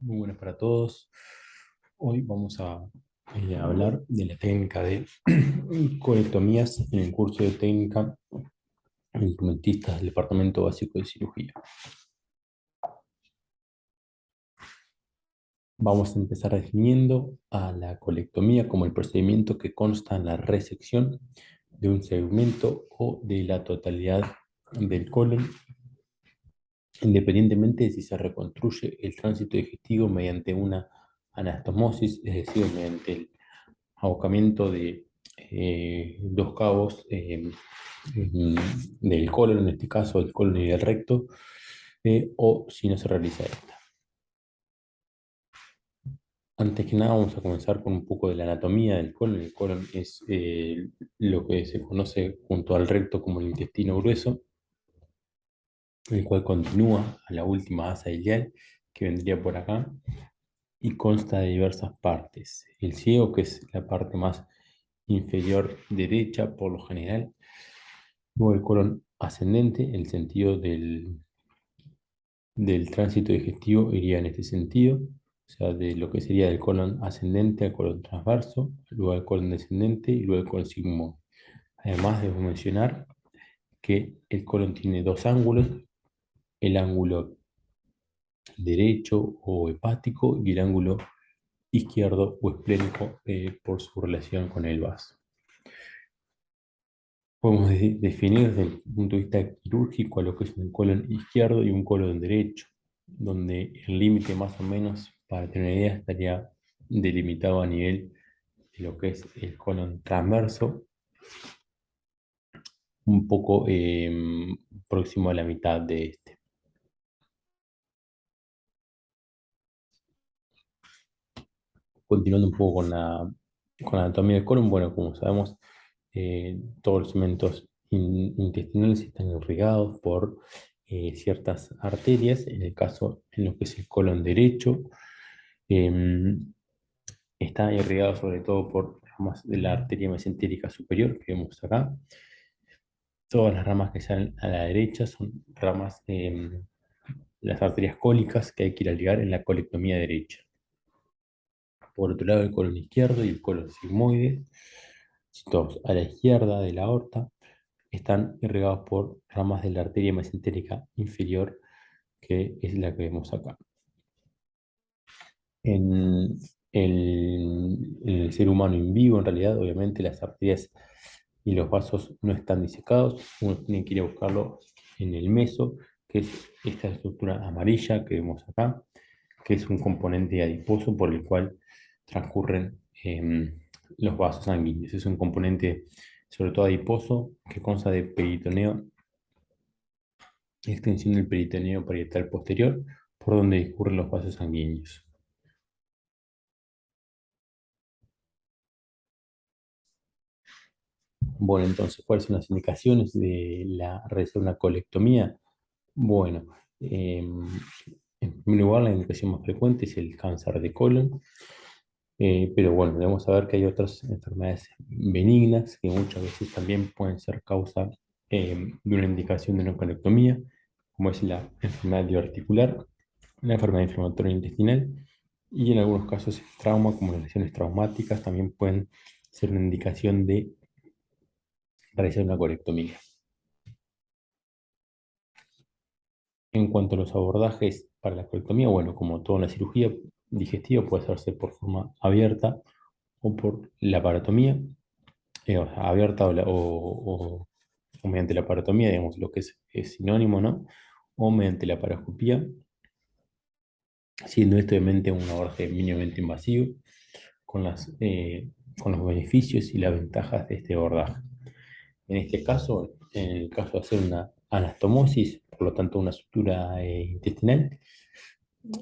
Muy buenas para todos. Hoy vamos a hablar de la técnica de colectomías en el curso de técnica de instrumentistas del Departamento Básico de Cirugía. Vamos a empezar definiendo a la colectomía como el procedimiento que consta en la resección de un segmento o de la totalidad del colon, independientemente de si se reconstruye el tránsito digestivo mediante una anastomosis, es decir, mediante el abocamiento de dos cabos mm, del colon, en este caso del colon y del recto, o si no se realiza esta. Antes que nada vamos a comenzar con un poco de la anatomía del colon. El colon es lo que se conoce junto al recto como el intestino grueso, el cual continúa a la última asa ileal que vendría por acá y consta de diversas partes. El ciego, que es la parte más inferior derecha por lo general. Luego el colon ascendente, el sentido del tránsito digestivo iría en este sentido, o sea, de lo que sería del colon ascendente al colon transverso, luego al colon descendente y luego al colon sigmoide. Además, debo mencionar que el colon tiene dos ángulos, el ángulo derecho o hepático y el ángulo izquierdo o esplénico por su relación con el vaso. Podemos definir desde el punto de vista quirúrgico a lo que es un colon izquierdo y un colon derecho, donde el límite más o menos, para tener una idea, estaría delimitado a nivel de lo que es el colon transverso, un poco próximo a la mitad de este. Continuando un poco con la anatomía del colon, bueno, como sabemos, todos los segmentos intestinales están irrigados por ciertas arterias. En el caso, en lo que es el colon derecho, eh, está irrigado sobre todo por ramas de la arteria mesentérica superior, que vemos acá. Todas las ramas que salen a la derecha son ramas, las arterias cólicas que hay que ir a ligar en la colectomía derecha. Por otro lado, el colon izquierdo y el colon sigmoide, situados a la izquierda de la aorta, están irrigados por ramas de la arteria mesentérica inferior, que es la que vemos acá. En en el ser humano in vivo, en realidad, obviamente las arterias y los vasos no están disecados, uno tiene que ir a buscarlo en el meso, que es esta estructura amarilla que vemos acá, que es un componente adiposo por el cual transcurren los vasos sanguíneos. Es un componente sobre todo adiposo que consta de peritoneo, extensión del peritoneo parietal posterior, por donde discurren los vasos sanguíneos. Bueno, entonces, ¿cuáles son las indicaciones de la realizar una colectomía? Bueno, en primer lugar, la indicación más frecuente es el cáncer de colon, pero bueno, debemos saber que hay otras enfermedades benignas que muchas veces también pueden ser causa de una indicación de una colectomía, como es la enfermedad diverticular, la enfermedad inflamatoria intestinal y en algunos casos el trauma, como las lesiones traumáticas, también pueden ser una indicación de realizar una colectomía. En cuanto a los abordajes para la colectomía, bueno, como toda la cirugía digestiva puede hacerse por forma abierta o por laparotomía, o sea, abierta o mediante la laparotomía, digamos, lo que es sinónimo, ¿no? O mediante la paroscopía, siendo esto obviamente un abordaje mínimamente invasivo, con con los beneficios y las ventajas de este abordaje. En este caso, en el caso de hacer una anastomosis, por lo tanto una sutura intestinal,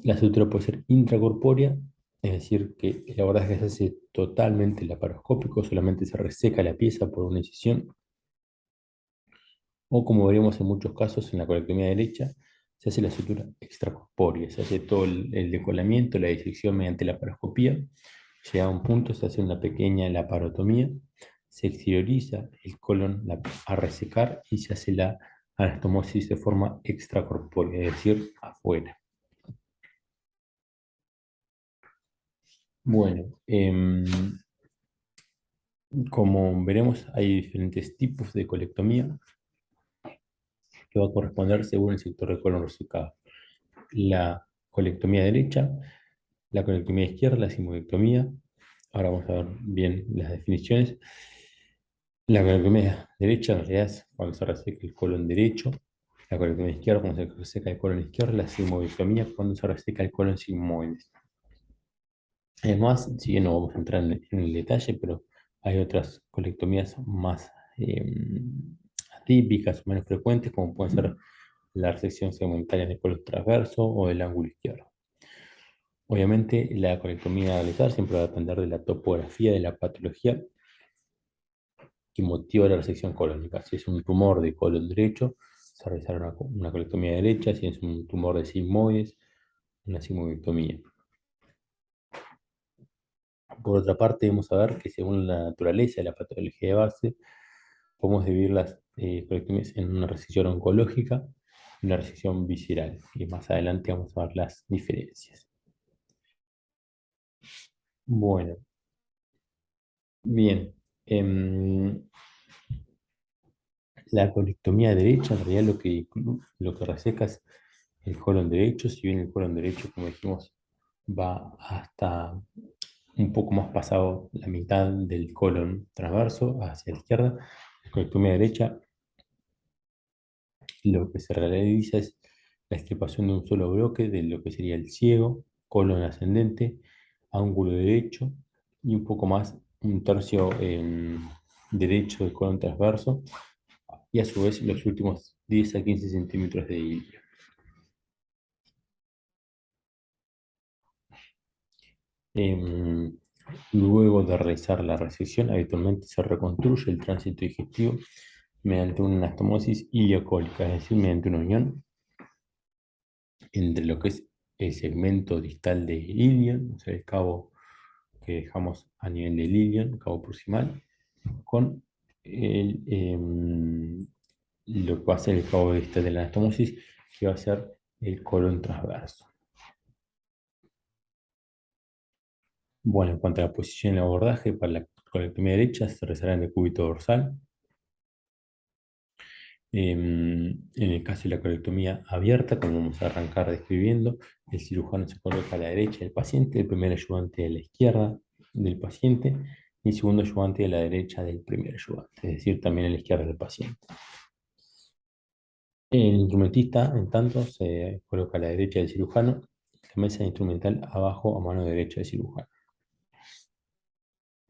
la sutura puede ser intracorpórea, es decir, que el abordaje se hace totalmente laparoscópico, solamente se reseca la pieza por una incisión, o como veremos en muchos casos en la colectomía derecha, se hace la sutura extracorpórea, se hace todo el decolamiento, la disección mediante la laparoscopía, llega a un punto, se hace una pequeña laparotomía, se exterioriza el colon a resecar y se hace la anastomosis de forma extracorpórea, es decir, afuera. Bueno, como veremos, hay diferentes tipos de colectomía que va a corresponder según el sector de colon resecado. La colectomía derecha, la colectomía izquierda, la sigmoidectomía. Ahora vamos a ver bien las definiciones. La colectomía derecha en realidad es cuando se reseca el colon derecho. La colectomía izquierda cuando se reseca el colon izquierdo. La sigmoidectomía cuando se reseca el colon sigmoide. Además, si bien no vamos a entrar en el detalle, pero hay otras colectomías más atípicas o menos frecuentes, como puede ser la resección segmentaria del colon transverso o del ángulo izquierdo. Obviamente, la colectomía letal siempre va a depender de la topografía de la patología que motiva la resección colónica. Si es un tumor de colon derecho, se realizará una colectomía derecha. Si es un tumor de sigmoides, una sigmoidectomía. Por otra parte, vamos a ver que según la naturaleza de la patología de base, podemos dividir las colectomías en una resección oncológica y una resección visceral. Y más adelante vamos a ver las diferencias. Bueno, bien. La colectomía derecha, en realidad lo que reseca es el colon derecho. Si bien el colon derecho, como dijimos, va hasta un poco más pasado la mitad del colon transverso hacia la izquierda, la colectomía derecha lo que se realiza es la extirpación de un solo bloque de lo que sería el ciego, colon ascendente, ángulo derecho y un poco más, un tercio derecho del colon transverso y a su vez los últimos 10 a 15 centímetros de hilio. Em, Luego de realizar la resección, habitualmente se reconstruye el tránsito digestivo mediante una anastomosis ileocólica, es decir, mediante una unión entre lo que es el segmento distal de ilion, o sea, el cabo que dejamos a nivel del ilion, cabo proximal, con lo que va a ser el cabo distal de la anastomosis, que va a ser el colon transverso. Bueno, en cuanto a la posición y el abordaje, para la colectomía derecha se realizará en el cúbito dorsal. En el caso de la colectomía abierta, como vamos a arrancar describiendo, el cirujano se coloca a la derecha del paciente, el primer ayudante a la izquierda del paciente y el segundo ayudante a la derecha del primer ayudante, es decir, también a la izquierda del paciente. El instrumentista, en tanto, se coloca a la derecha del cirujano y la mesa instrumental abajo a mano derecha del cirujano.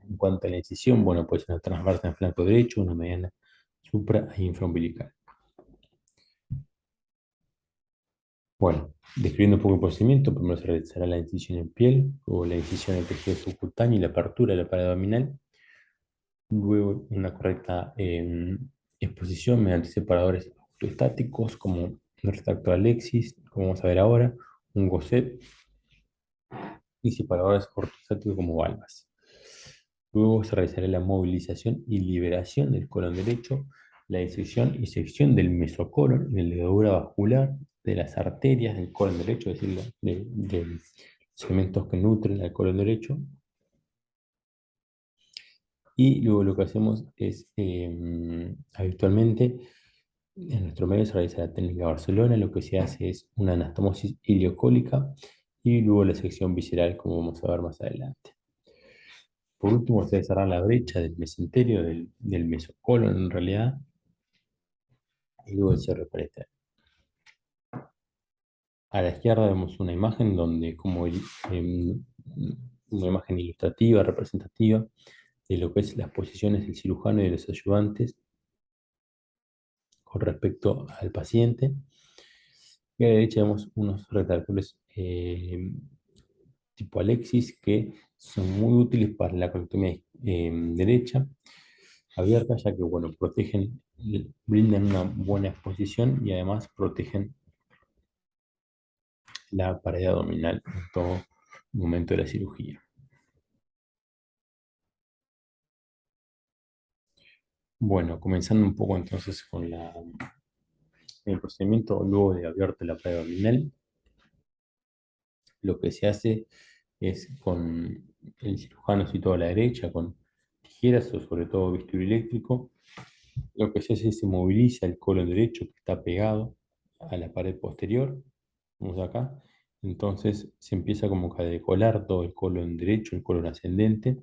En cuanto a la incisión, bueno, puede ser una transversa en flanco derecho, una mediana supra e infraumbilical. Bueno, describiendo un poco el procedimiento, primero se realizará la incisión en piel, luego la incisión en el tejido subcutáneo y la apertura de la pared abdominal, luego una correcta exposición mediante separadores autoestáticos como el retractor Alexis, como vamos a ver ahora, un gosset y separadores ortostáticos como valvas. Luego se realizará la movilización y liberación del colon derecho, la disección y sección del mesocolon, de la levadura vascular, de las arterias del colon derecho, es decir, de los segmentos que nutren al colon derecho. Y luego lo que hacemos es, habitualmente, en nuestro medio se realiza la técnica Barcelona, lo que se hace es una anastomosis ileocólica y luego la sección visceral, como vamos a ver más adelante. Por último, se cerrar la brecha del mesenterio, del mesocolon en realidad, y luego el cierre paretal. A la izquierda vemos una imagen donde, una imagen ilustrativa, representativa, de lo que es las posiciones del cirujano y de los ayudantes con respecto al paciente. Y a la derecha vemos unos retractores tipo Alexis que son muy útiles para la colectomía derecha abierta, ya que bueno, protegen, brindan una buena exposición y además protegen la pared abdominal en todo momento de la cirugía. Bueno, comenzando un poco entonces con el procedimiento luego de abierta la pared abdominal, lo que se hace es con el cirujano situado a la derecha, con tijeras o sobre todo bisturí eléctrico. Lo que se hace es se moviliza el colon derecho que está pegado a la pared posterior, vamos acá. Entonces se empieza como que a decolar todo el colon derecho, el colon ascendente,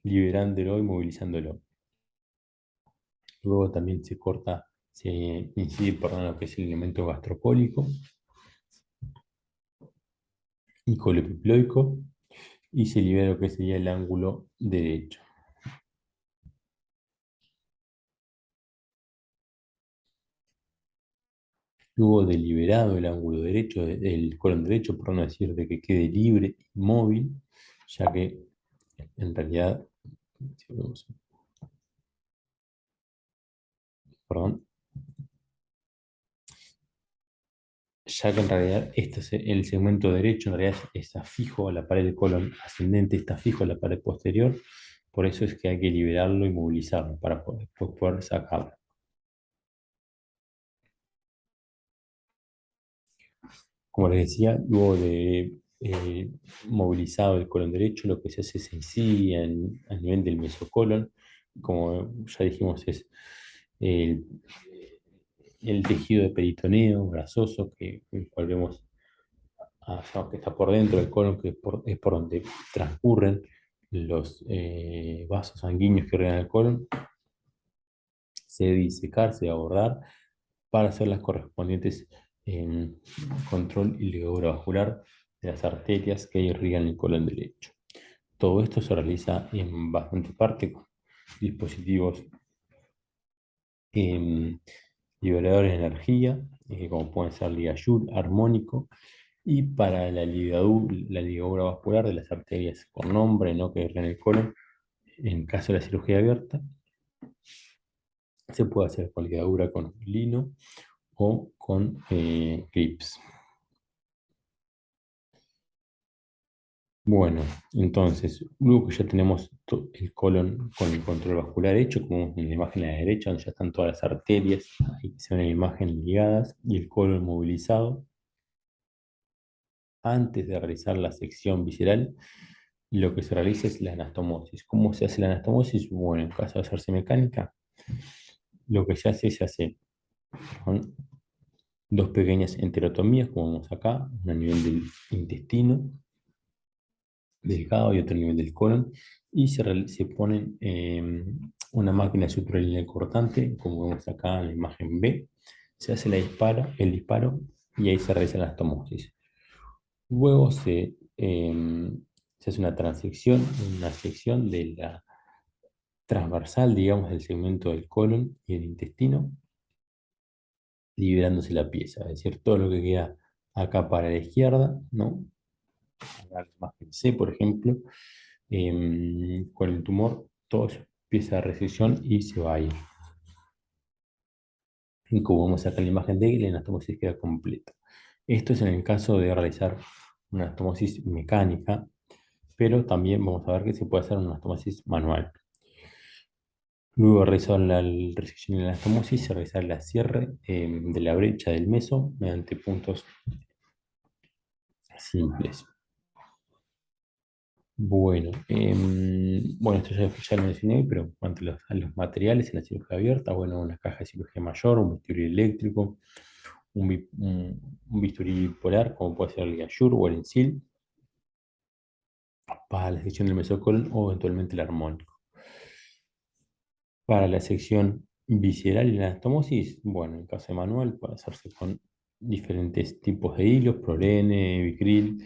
liberándolo y movilizándolo. Luego también se corta, se incide, perdón, lo que es el elemento gastropólico y colopiploico y se libera lo que sería el ángulo derecho. Luego de liberado el ángulo derecho, el colon derecho, por no decir de que quede libre y móvil, ya que en realidad, si vemos, perdón, ya que en realidad este es el segmento derecho, en realidad está fijo a la pared del colon ascendente, está fijo a la pared posterior, por eso es que hay que liberarlo y movilizarlo para poder sacarlo. Como les decía, luego de movilizado el colon derecho, lo que se hace es sencilla a nivel del mesocolon. Como ya dijimos, es el, el tejido de peritoneo grasoso, el cual vemos que está por dentro del colon, que es por donde transcurren los vasos sanguíneos que regan el colon. Se debe disecar, se debe abordar para hacer las correspondientes control y ligadura vascular de las arterias que irrigan el colon derecho. Todo esto se realiza en bastante parte con dispositivos em, liberadores de energía, como pueden ser LigaSure, armónico, y para la ligadura vascular de las arterias con nombre, no que irrigan el colon, en caso de la cirugía abierta, se puede hacer con ligadura con lino o con clips. Bueno, entonces, luego que ya tenemos el colon con el control vascular hecho, como en la imagen a la derecha, donde ya están todas las arterias, ahí se ven en la imagen ligadas, y el colon movilizado, antes de realizar la sección visceral, lo que se realiza es la anastomosis. ¿Cómo se hace la anastomosis? Bueno, en caso de hacerse mecánica, lo que se hace con dos pequeñas enterotomías, como vemos acá, una a nivel del intestino delgado y otro nivel del colon, y se ponen una máquina supralineal cortante, como vemos acá en la imagen B, se hace el disparo y ahí se realiza la anastomosis. Luego se hace una sección de la transversal, digamos, del segmento del colon y el intestino, liberándose la pieza, es decir, todo lo que queda acá para la izquierda, ¿no? La imagen C, por ejemplo, con el tumor, todo se empieza a resección y se va a ir. Y como vemos acá en la imagen D, la anastomosis queda completa. Esto es en el caso de realizar una anastomosis mecánica, pero también vamos a ver que se puede hacer una anastomosis manual. Luego de realizar la resección y la anastomosis, se realiza el cierre de la brecha del meso mediante puntos simples. Bueno, bueno, esto ya lo mencioné, pero en cuanto a los materiales en la cirugía abierta, bueno, una caja de cirugía mayor, un bisturí eléctrico, un bisturí bipolar, como puede ser el Ligasure o el Ensil, para la sección del mesocolon o eventualmente el armónico. Para la sección visceral y la anastomosis, bueno, en caso de manual puede hacerse con diferentes tipos de hilos, prolene, Vicryl,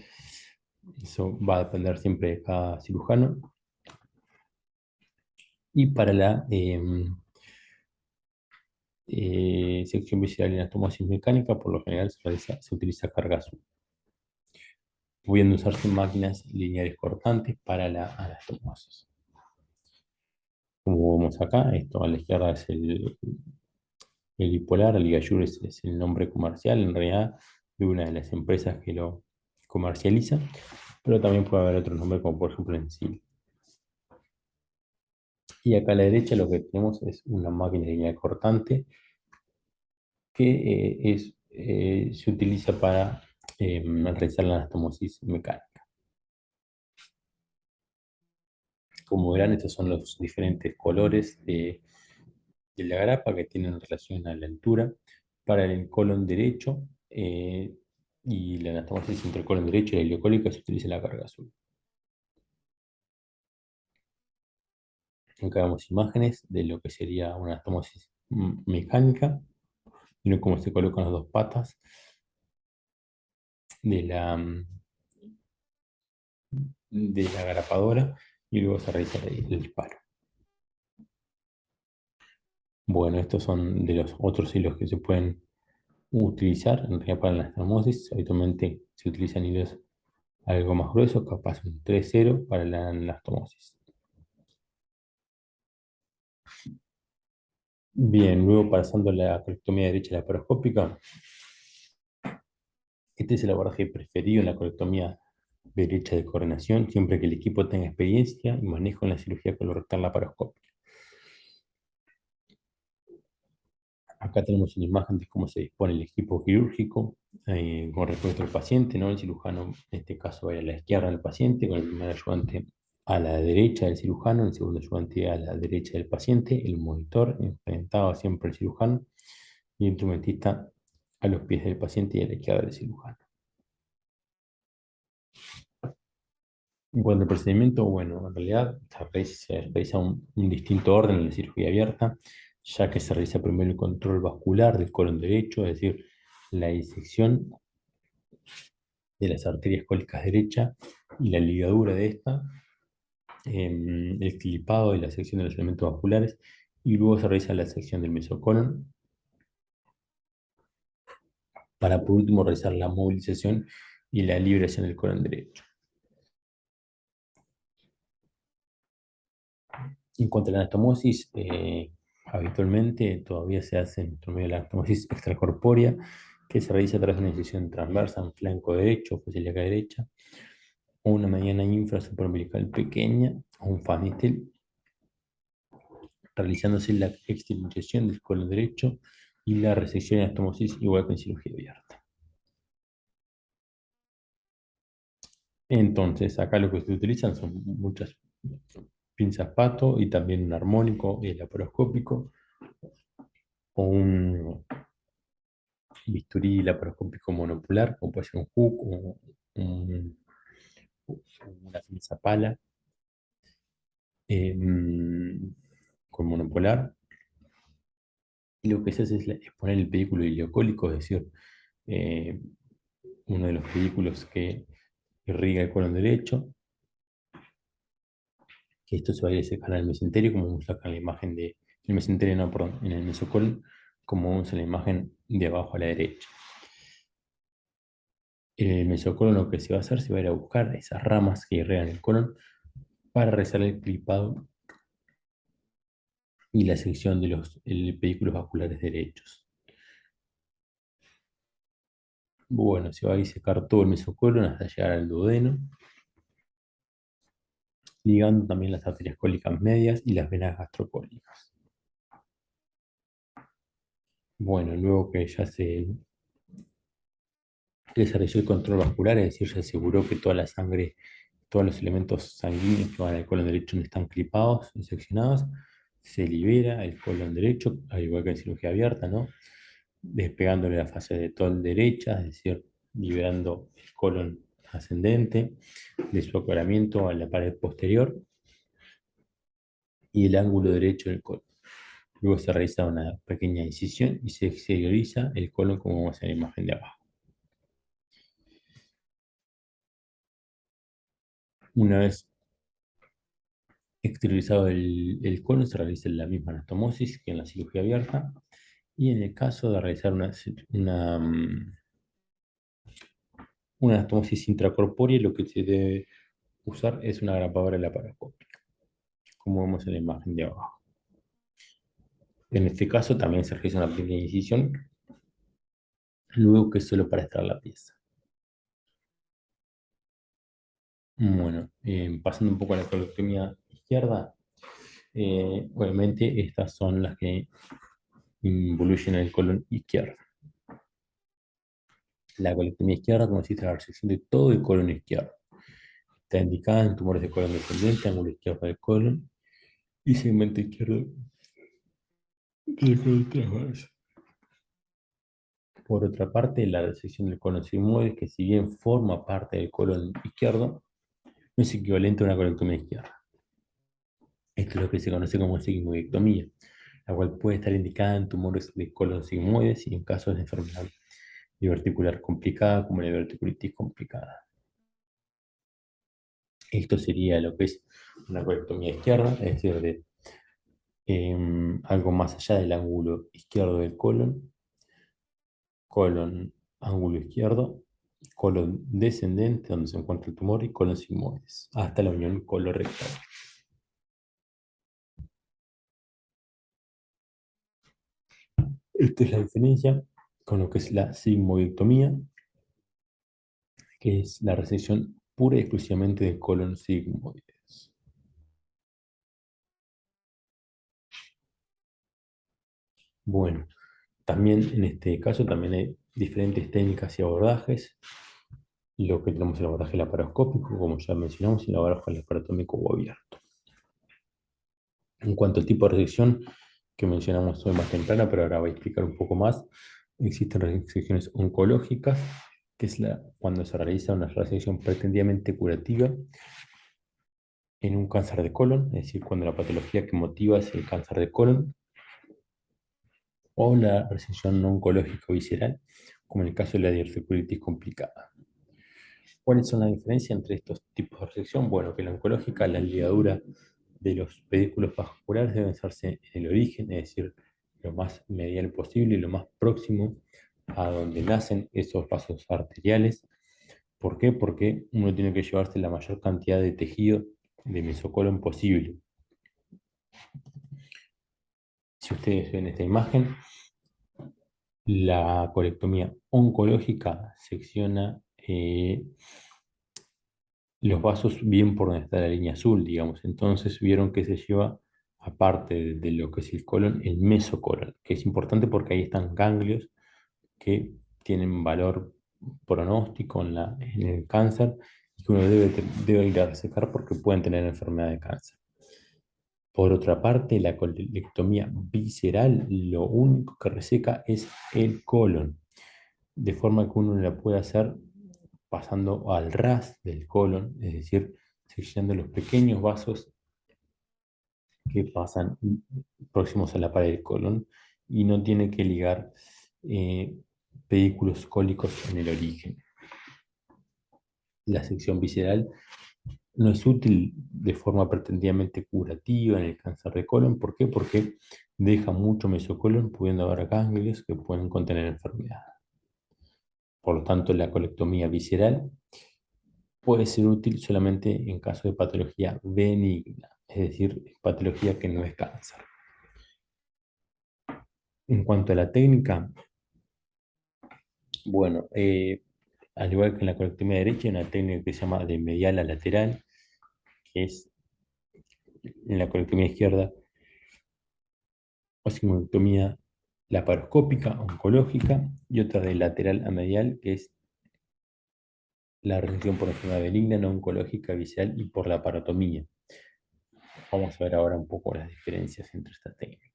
eso va a depender siempre de cada cirujano. Y para la sección visceral y anastomosis mecánica, por lo general se utiliza carga azul, pudiendo usarse máquinas lineares cortantes para la anastomosis. Como vemos acá, esto a la izquierda es el bipolar, el Ligasure es el nombre comercial, en realidad, de una de las empresas que lo comercializa, pero también puede haber otro nombre, como por ejemplo Ensil. Y acá a la derecha lo que tenemos es una máquina lineal cortante que se utiliza para realizar la anastomosis mecánica. Como verán, estos son los diferentes colores de la grapa que tienen relación a la altura. Para el colon derecho y la anastomosis entre el colon derecho y la ileocólica se utiliza la carga azul. Acá vemos imágenes de lo que sería una anastomosis mecánica. Miren cómo se colocan las dos patas de la grapadora y luego se realiza el disparo. Bueno, estos son de los otros hilos que se pueden utilizar en realidad para la anastomosis. Habitualmente se utilizan hilos algo más gruesos, capaz un 3-0 para la anastomosis. Bien, luego pasando a la colectomía derecha laparoscópica. Este es el abordaje preferido en la colectomía derecha de coordinación, siempre que el equipo tenga experiencia y manejo en la cirugía colorectal laparoscópica. Acá tenemos una imagen de cómo se dispone el equipo quirúrgico con respecto al paciente, ¿no? El cirujano, en este caso, va a la izquierda del paciente, con el primer ayudante a la derecha del cirujano, el segundo ayudante a la derecha del paciente, el monitor enfrentado siempre al cirujano y el instrumentista a los pies del paciente y a la izquierda del cirujano. En cuanto al procedimiento, bueno, en realidad se realiza un distinto orden en la cirugía abierta, ya que se realiza primero el control vascular del colon derecho, es decir, la disección de las arterias cólicas derecha y la ligadura de esta, el clipado y la sección de los elementos vasculares, y luego se realiza la sección del mesocolon, para por último realizar la movilización y la liberación del colon derecho. En cuanto a la anastomosis, habitualmente todavía se hace por medio de la anastomosis extracorpórea, que se realiza a través de una incisión transversa en flanco derecho, fosa ilíaca derecha, o una mediana infra supraumbilical pequeña, o un FAMITEL, realizándose la extirpación del colon derecho y la resección de anastomosis igual que en cirugía abierta. Entonces, acá lo que se utilizan son muchas pinzas pato y también un armónico laparoscópico o un bisturí laparoscópico monopolar, como puede ser un hook o un- una pinza pala con monopolar. Y lo que se hace es poner el pedículo ileocólico, es decir, eh, uno de los pedículos que irriga el colon derecho, que esto se va a ir a ese canal mesenterio, como vemos acá en la imagen de, el mesenterio no, perdón, en el mesocolon, como vemos en la imagen de abajo a la derecha. El mesocolon lo que se va a hacer, se va a ir a buscar esas ramas que irrigan el colon para realizar el clipado y la sección de los pedículos vasculares derechos. Bueno, se va a disecar todo el mesocolon hasta llegar al duodeno, ligando también las arterias cólicas medias y las venas gastrocólicas. Bueno, luego que ya se realizó el control vascular, es decir, se aseguró que toda la sangre, todos los elementos sanguíneos que van al colon derecho no están clipados y seccionados, se libera el colon derecho, al igual que en cirugía abierta, ¿no? Despegándole la fase de Toll derecha, es decir, liberando el colon ascendente de su acoplamiento a la pared posterior y el ángulo derecho del colon. Luego se realiza una pequeña incisión y se exterioriza el colon como vemos en la imagen de abajo. Una vez exteriorizado el colon, se realiza la misma anastomosis que en la cirugía abierta. Y en el caso de realizar una anastomosis intracorpórea, lo que se debe usar es una grapadora laparoscópica, como vemos en la imagen de abajo. En este caso también se realiza una pequeña incisión, luego que es solo para extraer la pieza. Bueno, pasando un poco a la colectomía izquierda, obviamente estas son las que involuyen el colon izquierdo. La colectomía izquierda consiste en la resección de todo el colon izquierdo. Está indicada en tumores de colon descendente, ángulo izquierdo del colon y segmento izquierdo del colon transverso. Por otra parte, la resección del colon sigmoide, que si bien forma parte del colon izquierdo, no es equivalente a una colectomía izquierda. Esto es lo que se conoce como sigmoidectomía, la cual puede estar indicada en tumores de colon sigmoides y en casos de enfermedad diverticular complicada, como la diverticulitis complicada. Esto sería lo que es una colectomía izquierda, es decir, algo más allá del ángulo izquierdo del colon, ángulo izquierdo, colon descendente, donde se encuentra el tumor, y colon sigmoides, hasta la unión colorectal. Esta es la diferencia con lo que es la sigmoidectomía, que es la resección pura y exclusivamente del colon sigmoides. Bueno, también en este caso también hay diferentes técnicas y abordajes. Lo que tenemos el abordaje laparoscópico, como ya mencionamos, y el abordaje laparotómico o abierto. En cuanto al tipo de resección que mencionamos hoy más temprano, pero ahora voy a explicar un poco más, existen resecciones oncológicas, que es cuando se realiza una resección pretendidamente curativa en un cáncer de colon, es decir, cuando la patología que motiva es el cáncer de colon, o la resección no oncológica visceral, como en el caso de la diverticulitis complicada. ¿Cuáles son las diferencias entre estos tipos de resección? Bueno, que la oncológica, la ligadura de los pedúnculos vasculares debe hacerse en el origen, es decir, lo más medial posible y lo más próximo a donde nacen esos vasos arteriales. ¿Por qué? Porque uno tiene que llevarse la mayor cantidad de tejido de mesocolon posible. Si ustedes ven esta imagen, la colectomía oncológica secciona los vasos bien por donde está la línea azul, digamos. Entonces vieron que se lleva, aparte de lo que es el colon, el mesocolon, que es importante porque ahí están ganglios que tienen valor pronóstico en el cáncer y que uno debe ir a resecar porque pueden tener enfermedad de cáncer. Por otra parte, la colectomía visceral lo único que reseca es el colon, de forma que uno la puede hacer pasando al ras del colon, es decir, seccionando los pequeños vasos que pasan próximos a la pared del colon y no tiene que ligar pedículos cólicos en el origen. La sección visceral no es útil de forma pretendidamente curativa en el cáncer de colon. ¿Por qué? Porque deja mucho mesocolon, pudiendo haber ganglios que pueden contener enfermedad. Por lo tanto, la colectomía visceral puede ser útil solamente en caso de patología benigna, es decir, patología que no es cáncer. En cuanto a la técnica, bueno, al igual que en la colectomía derecha, hay una técnica que se llama de medial a lateral, que es en la colectomía izquierda, o sigmoidectomía laparoscópica, oncológica, y otra de lateral a medial, que es la resección por enfermedad benigna, no oncológica, visceral y por laparotomía. Vamos a ver ahora un poco las diferencias entre estas técnicas.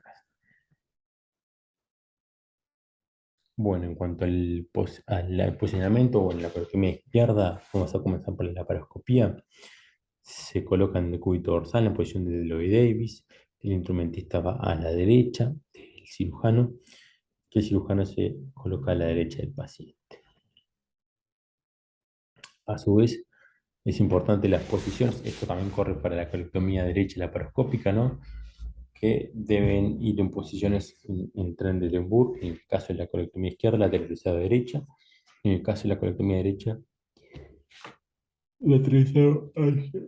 Bueno, en cuanto al posicionamiento o en la colectomía izquierda, vamos a comenzar por la laparoscopía. Se coloca en el cúbito dorsal en posición de Lloyd Davis. El instrumentista va a la derecha del cirujano, que el cirujano se coloca a la derecha del paciente. A su vez, es importante las posiciones. Esto también corre para la colectomía derecha laparoscópica, ¿no? Que deben ir en posiciones en Trendelenburg, en el caso de la colectomía izquierda, lateralizada derecha. En el caso de la colectomía derecha, lateralizado hacia.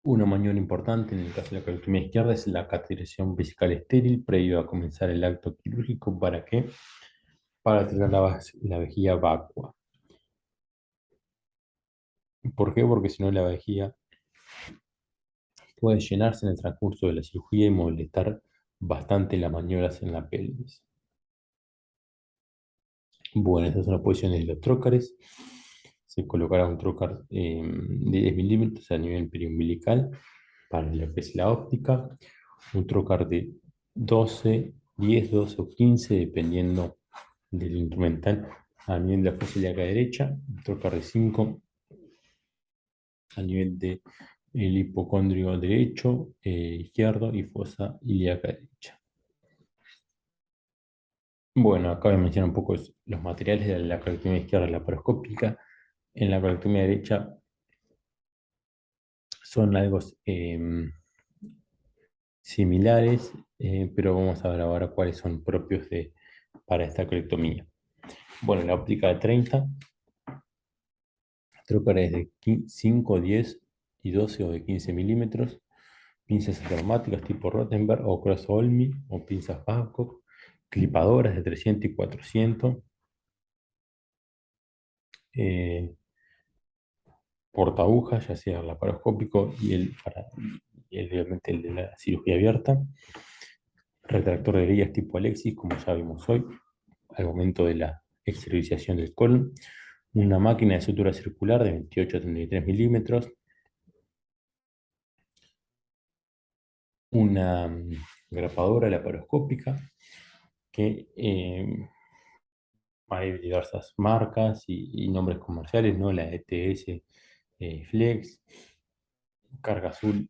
Una maniobra importante en el caso de la colectomía izquierda es la cateterización vesical estéril previo a comenzar el acto quirúrgico. ¿Para qué? Para tener la vejiga vacua. ¿Por qué? Porque si no la vejiga puede llenarse en el transcurso de la cirugía y molestar bastante las maniobras en la pelvis. Bueno, estas son las posiciones de los trócares. Se colocará un trócar de 10 milímetros a nivel periumbilical para lo que es la óptica. Un trócar de 12, 10, 12 o 15, dependiendo del instrumental, a nivel de la fosa ilíaca derecha. Un trócar de 5 a nivel del hipocondrio derecho, izquierdo y fosa ilíaca derecha. Bueno, acá voy a mencionar un poco los materiales de la colectomía izquierda laparoscópica. En la colectomía derecha son algo similares, pero vamos a ver ahora cuáles son propios para esta colectomía. Bueno, la óptica de 30, trócares de 5, 10 y 12 o de 15 milímetros, pinzas aromáticas tipo Rottenberg o Cross-Olmy o pinzas Babcock, clipadoras de 300 y 400, eh, portaagujas, ya sea laparoscópico obviamente el de la cirugía abierta, retractor de heridas tipo Alexis, como ya vimos hoy, al momento de la exteriorización del colon, una máquina de sutura circular de 28 a 33 milímetros, una grapadora laparoscópica, que hay diversas marcas y nombres comerciales, ¿no? La ETS Flex, carga azul,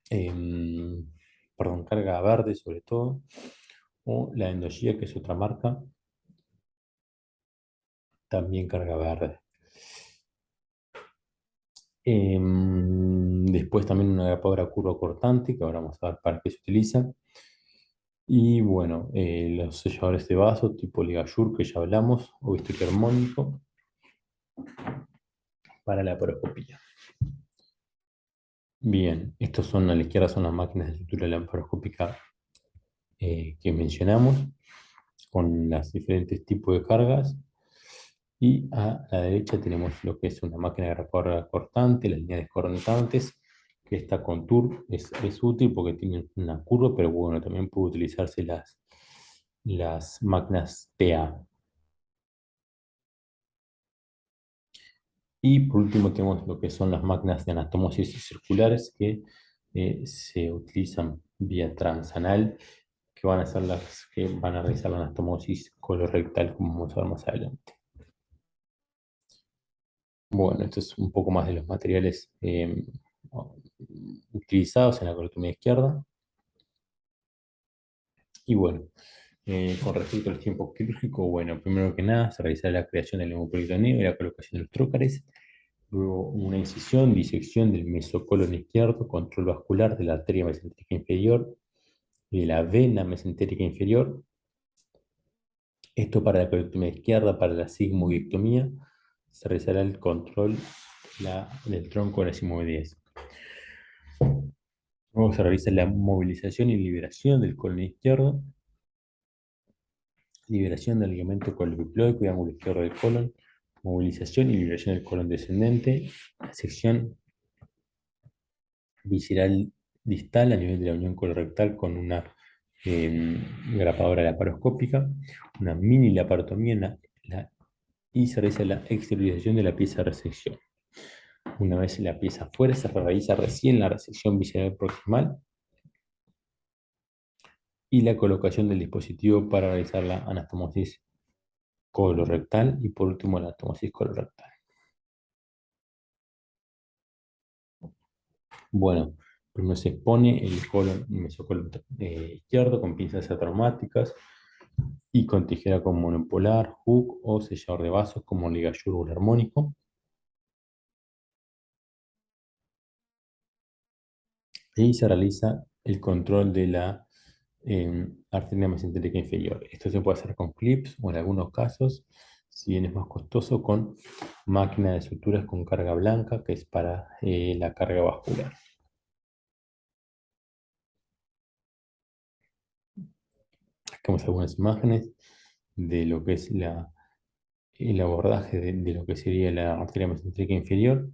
em, perdón, carga verde sobre todo, o la Endogia, que es otra marca, también carga verde. Después también una grapadora curva cortante, que ahora vamos a ver para qué se utiliza. Y bueno, los selladores de vaso tipo Ligashur, que ya hablamos, o bisturí armónico para la laparoscopía. Bien, estos son a la izquierda son las máquinas de sutura laparoscópica que mencionamos, con los diferentes tipos de cargas. Y a la derecha tenemos lo que es una máquina de grapadora cortante, las líneas descortantes, que esta contour es útil porque tiene una curva, pero bueno, también puede utilizarse las máquinas TA. Y por último tenemos lo que son las máquinas de anastomosis circulares que se utilizan vía transanal, que van a ser las que van a realizar la anastomosis colorectal, como vamos a ver más adelante. Bueno, esto es un poco más de los materiales utilizados en la colotomía izquierda. Y bueno, con respecto al tiempo quirúrgico, bueno, primero que nada se realiza la creación del hemoperitoneo y la colocación de los trócares. Luego una incisión, disección del mesocolon izquierdo, control vascular de la arteria mesentérica inferior y de la vena mesentérica inferior. Esto para la colectomía izquierda, para la sigmoidectomía, se realizará el control del tronco de la sigmoides. Luego se realiza la movilización y liberación del colon izquierdo, liberación del ligamento colopiploico y ángulo izquierdo del colon, movilización y liberación del colon descendente, sección visceral distal a nivel de la unión colorectal con una grapadora laparoscópica, una mini laparotomía y se realiza la exteriorización de la pieza de resección. Una vez la pieza fuera, se realiza recién la resección visceral proximal y la colocación del dispositivo para realizar la anastomosis colorectal y por último la anastomosis colorectal. Bueno, primero se expone el colon mesocolon izquierdo con pinzas atraumáticas y con tijera con monopolar, hook o sellador de vasos como ligashur armónico. Y se realiza el control de la arteria mesentérica inferior. Esto se puede hacer con clips o en algunos casos, si bien es más costoso, con máquina de suturas con carga blanca, que es para la carga vascular. Aquí vemos algunas imágenes de lo que es el abordaje de lo que sería la arteria mesentérica inferior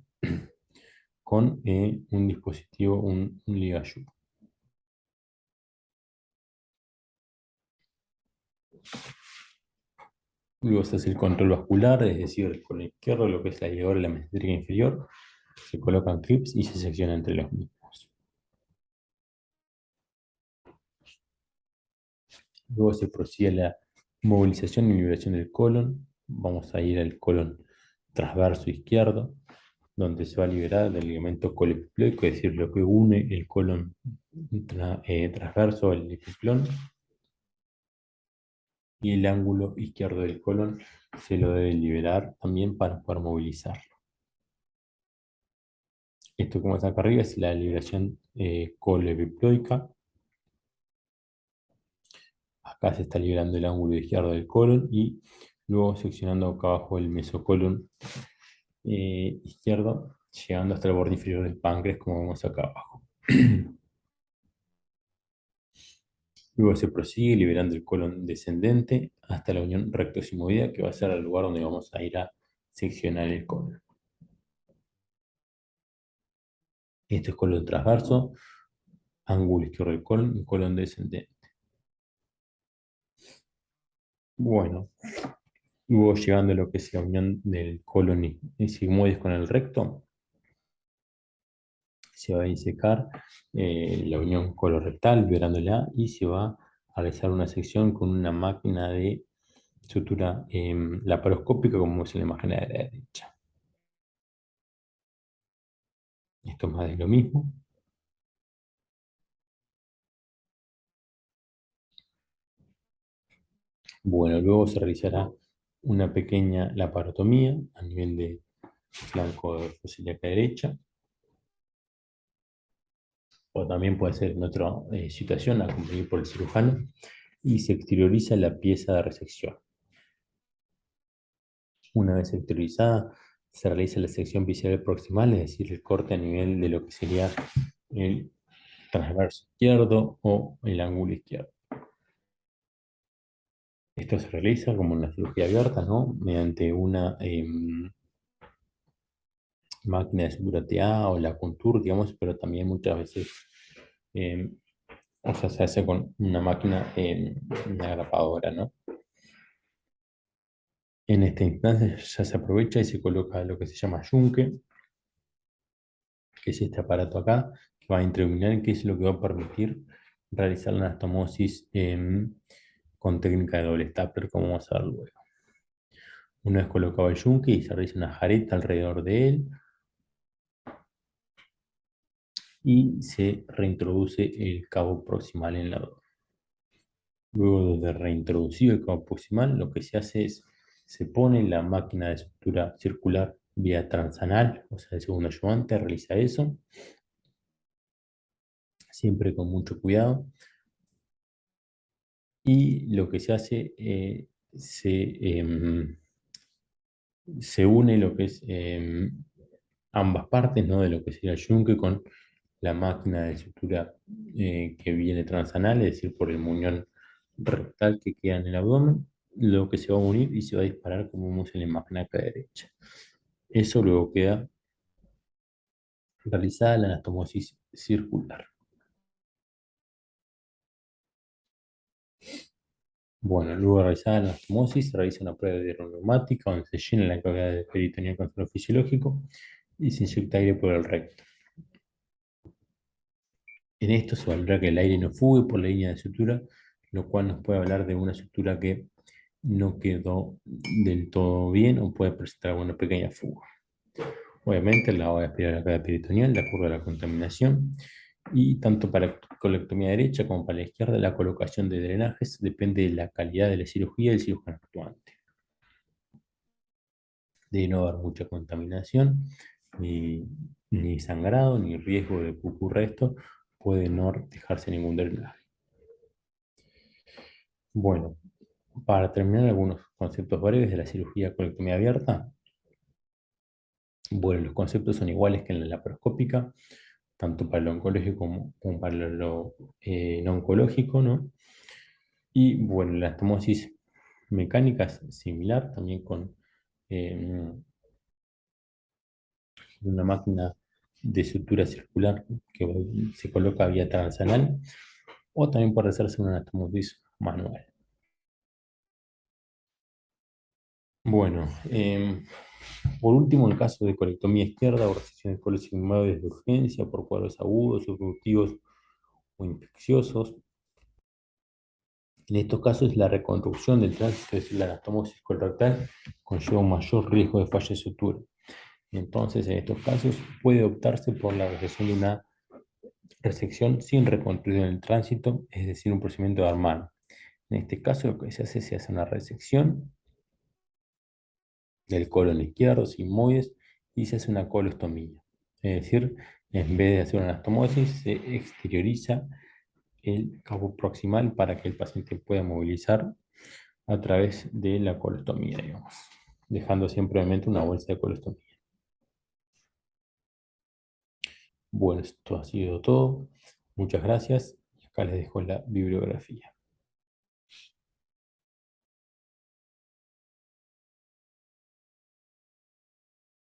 con un dispositivo, un ligayout. Luego se hace el control vascular, es decir, con el izquierdo, lo que es la ligadura de la mesentérica inferior, se colocan clips y se secciona entre los mismos. Luego se procede a la movilización y liberación del colon. Vamos a ir al colon transverso izquierdo, donde se va a liberar del ligamento colopiploico, es decir, lo que une el colon transverso al epiplón, y el ángulo izquierdo del colon se lo debe liberar también para poder movilizarlo. Esto, como está acá arriba, es la liberación colopiploica. Acá se está liberando el ángulo izquierdo del colon y luego seccionando acá abajo el mesocolon izquierdo, llegando hasta el borde inferior del páncreas, como vemos acá abajo. Luego se prosigue liberando el colon descendente hasta la unión recto-simoidea, que va a ser el lugar donde vamos a ir a seccionar el colon. Esto es colon transverso, ángulo izquierdo del colon y colon descendente. Bueno, luego llegando a lo que es la unión del colon y sigmoides con el recto, se va a disecar la unión colorectal, liberándola, y se va a realizar una sección con una máquina de sutura laparoscópica, como vemos en la imagen de la derecha. Esto es más de lo mismo. Bueno, luego se realizará una pequeña laparotomía a nivel de flanco de ilíaca derecha, o también puede ser en otra situación, acompañado por el cirujano, y se exterioriza la pieza de resección. Una vez exteriorizada, se realiza la sección visceral proximal, es decir, el corte a nivel de lo que sería el transverso izquierdo o el ángulo izquierdo. Esto se realiza como en la cirugía abierta, ¿no? Mediante una máquina de sutura TA o la Contour, digamos, pero también muchas veces, em, o sea, se hace con una máquina, una grapadora, ¿no? En esta instancia ya se aprovecha y se coloca lo que se llama yunque, que es este aparato acá, que va a intraluminal, que es lo que va a permitir realizar la anastomosis con técnica de doble stapler, como vamos a ver luego. Una vez colocado el yunque y se realiza una jareta alrededor de él, y se reintroduce el cabo proximal en la abdomen. Luego de reintroducir el cabo proximal, lo que se hace es, se pone la máquina de sutura circular vía transanal, o sea, el segundo ayudante realiza eso, siempre con mucho cuidado. Y lo que se hace, se une lo que es ambas partes, ¿no? De lo que sería el yunque con la máquina de sutura que viene transanal, es decir, por el muñón rectal que queda en el abdomen, lo que se va a unir y se va a disparar como vemos en la imagen acá derecha. Eso luego queda realizada la anastomosis circular. Bueno, luego de realizada la anastomosis, se realiza una prueba de hidroneumática donde se llena la cavidad peritoneal con suelo fisiológico y se inyecta aire por el recto. En esto se valora que el aire no fugue por la línea de sutura, lo cual nos puede hablar de una sutura que no quedó del todo bien o puede presentar alguna pequeña fuga. Obviamente, el lavado de aspirar la cavidad peritoneal de acuerdo a la contaminación, y tanto para la colectomía derecha como para la izquierda, la colocación de drenajes depende de la calidad de la cirugía del cirujano actuante. De no haber mucha contaminación, ni sangrado, ni riesgo de que ocurra esto, puede no dejarse ningún drenaje. Bueno, para terminar, algunos conceptos breves de la cirugía colectomía abierta. Bueno, los conceptos son iguales que en la laparoscópica, tanto para lo oncológico como para lo no oncológico, ¿no? Y bueno, la anastomosis mecánica es similar, también con eh, una máquina de sutura circular que se coloca vía transanal, o también puede hacerse una anastomosis manual. Bueno, por último, en caso de colectomía izquierda o resección de colos inmuebles de urgencia por cuadros agudos, obstructivos o infecciosos, en estos casos la reconstrucción del tránsito, es decir, la anastomosis colorectal, conlleva un mayor riesgo de falla de sutura. Entonces, en estos casos puede optarse por la realización de una resección sin reconstrucción del tránsito, es decir, un procedimiento de Arman. En este caso, lo que se hace una resección del colon izquierdo, sigmoides, y se hace una colostomía. Es decir, en vez de hacer una anastomosis, se exterioriza el cabo proximal para que el paciente pueda movilizar a través de la colostomía, digamos, dejando siempre obviamente una bolsa de colostomía. Bueno, esto ha sido todo. Muchas gracias. Y acá les dejo la bibliografía.